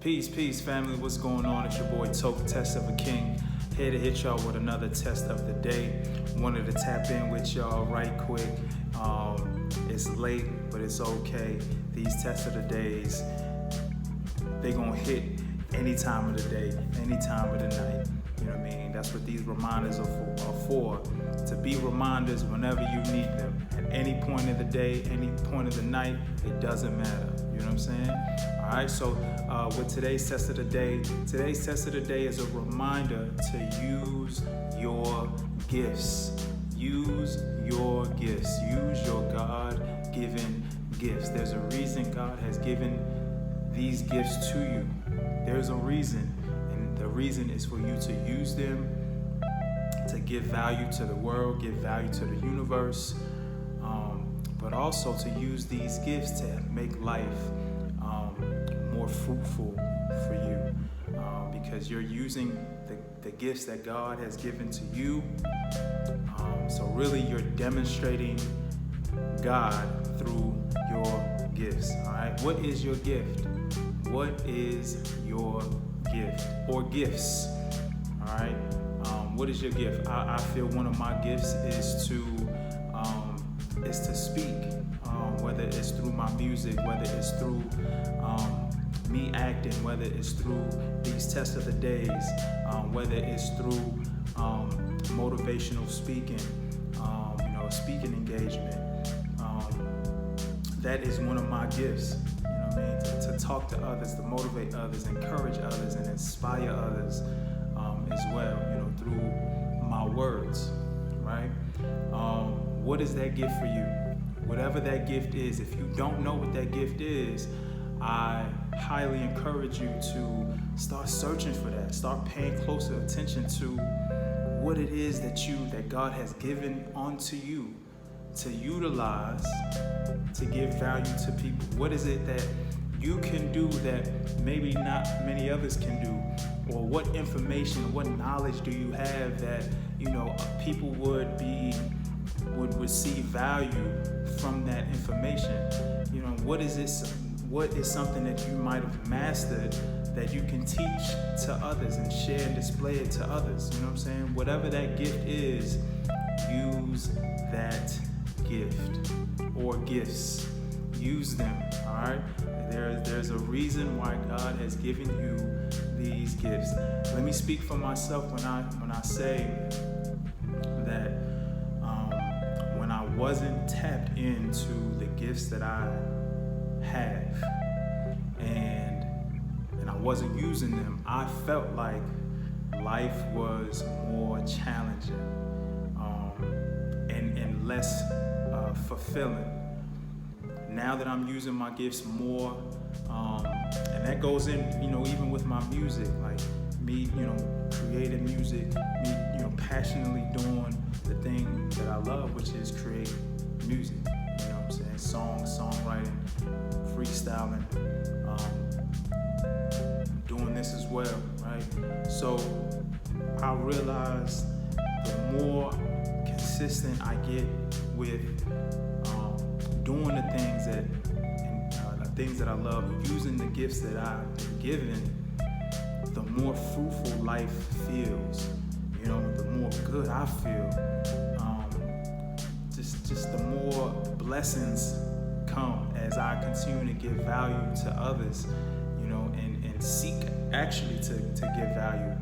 Peace, family. What's going on? It's your boy Toke, Test of a King, here to hit y'all with another test of the day. Wanted to tap in with y'all right quick. It's late, but it's okay. These tests of the days, they gonna hit any time of the day, any time of the night. You know what I mean? That's what these reminders are for. To be reminders whenever you need them. At any point of the day, any point of the night, it doesn't matter. You know what I'm saying? All right, so with today's test of the day is a reminder to use your gifts. Use your gifts. Use your God-given gifts. There's a reason God has given these gifts to you. There's a reason, and the reason is for you to use them to give value to the world, give value to the universe, but also to use these gifts to make life more fruitful for you, because you're using the gifts that God has given to you. So really you're demonstrating God through your gifts. All right, what is your gift? What is your gift or gifts? All right, what is your gift? I feel one of my gifts is to speak, whether it's through my music, whether it's through me acting, whether it's through these tests of the days, whether it's through motivational speaking, speaking engagement. That is one of my gifts. You know what I mean? To talk to others, to motivate others, encourage others, and inspire others as well. Through my words, right? What is that gift for you? Whatever that gift is, if you don't know what that gift is, I highly encourage you to start searching for that. Start paying closer attention to what it is that God has given onto you to utilize to give value to people. What is it that you can do that maybe not many others can do? Or what information, what knowledge do you have that people would receive value from that information? What is this? What is something that you might have mastered that you can teach to others and share and display it to others? You know what I'm saying? Whatever that gift is, use that gift or gifts. Use them, all right? There's a reason why God has given you these gifts. Let me speak for myself when I say that when I wasn't tapped into the gifts that I have and I wasn't using them, I felt like life was more challenging and less fulfilling. Now that I'm using my gifts more, and that goes in, even with my music, like me, creating music, me, passionately doing the thing that I love, which is create music. You know what I'm saying? Songwriting, freestyling, doing this as well, right? So I realized the more consistent I get with doing the things that I love, using the gifts that I've been given, the more fruitful life feels. The more good I feel. Just the more blessings come as I continue to give value to others, and seek actually to give value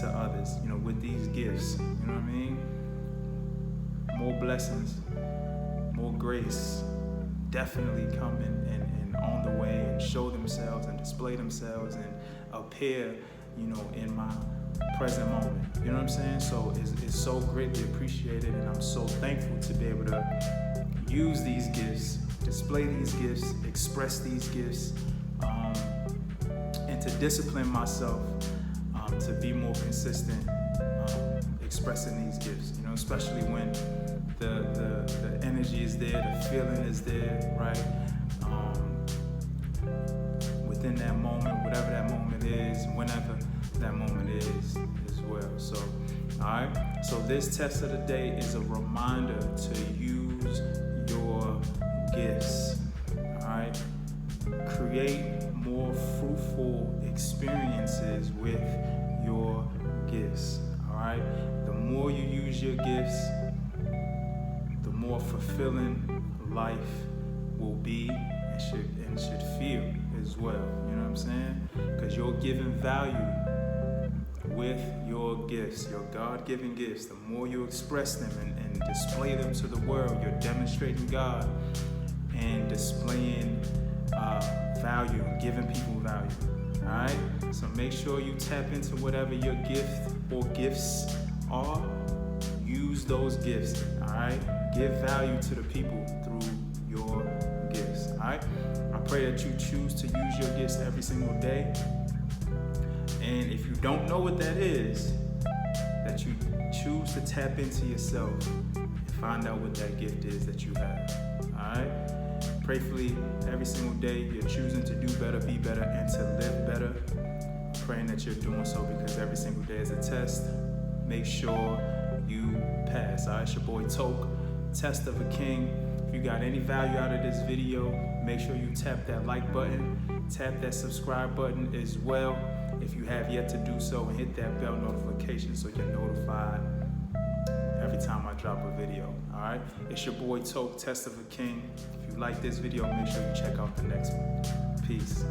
to others, with these gifts. You know what I mean? More blessings, more grace definitely come and on the way and show themselves and display themselves and appear, in my present moment. You know what I'm saying? So it's so greatly appreciated, and I'm so thankful to be able to use these gifts, display these gifts, express these gifts, and to discipline myself to be more consistent expressing these gifts, especially when the energy is there, the feeling is there, right? Within that moment, whatever that moment is, whenever that moment is as well. So, all right. So this test of the day is a reminder to use your gifts. All right. Create more fruitful experiences with your gifts. All right? The more you use your gifts, the more fulfilling life will be and should feel as well. You know what I'm saying? Because you're giving value with your gifts, your God-given gifts. The more you express them and display them to the world, you're demonstrating God and displaying value and giving people value. All right? So make sure you tap into whatever your gift or gifts are. Use those gifts. All right? Give value to the people through your gifts. All right? I pray that you choose to use your gifts every single day. And if you don't know what that is, that you choose to tap into yourself and find out what that gift is that you have. All right? Prayerfully, every single day, you're choosing to do better, be better, and to live better. Praying that you're doing so because every single day is a test. Make sure you pass. All right? It's your boy TOAK, Test of a King. If you got any value out of this video, make sure you tap that like button, tap that subscribe button as well if you have yet to do so, and hit that bell notification so you're notified every time I drop a video. All right? It's your boy TOAK, Test of a King. If you like this video, make sure you check out the next one. Peace.